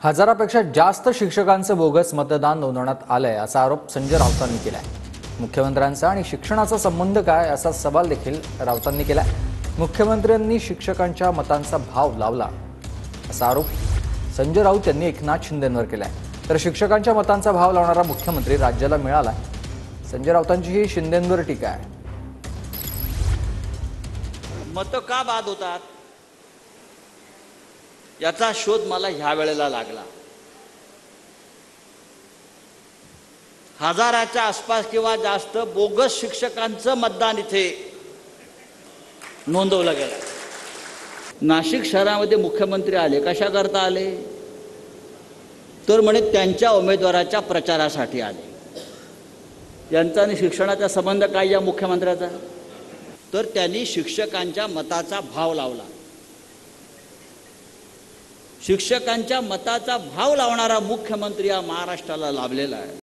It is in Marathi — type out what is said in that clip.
हजारापेक्षा जास्त शिक्षकांचं बोगस मतदान नोंदवण्यात आलंय असा आरोप संजय राऊतांनी केलाय। मुख्यमंत्र्यांचा आणि शिक्षणाचा संबंध काय असा सवाल देखील राऊतांनी केलाय। मुख्यमंत्र्यांनी शिक्षकांच्या मतांचा भाव लावला असा आरोप संजय राऊत यांनी एकनाथ शिंदेंवर केलाय। तर शिक्षकांच्या मतांचा भाव लावणारा मुख्यमंत्री राज्याला मिळाला। संजय राऊतांची ही शिंदेंवर टीका आहे। मत का बाद होतात याचा शोध मला ह्या वेळेला लागला। हजाराच्या आसपास किंवा जास्त बोगस शिक्षकांचं मतदान इथे नोंदवलं गेलं। नाशिक शहरामध्ये मुख्यमंत्री आले, कशा करता आले तर म्हणे त्यांच्या उमेदवाराच्या प्रचारासाठी आले। यांचा आणि शिक्षणाचा संबंध काय या मुख्यमंत्र्याचा? तर त्यांनी शिक्षकांच्या मताचा भाव लावला। शिक्षकांच्या मताचा भाव लावणारा मुख्यमंत्री हा महाराष्ट्राला लाभलेला आहे।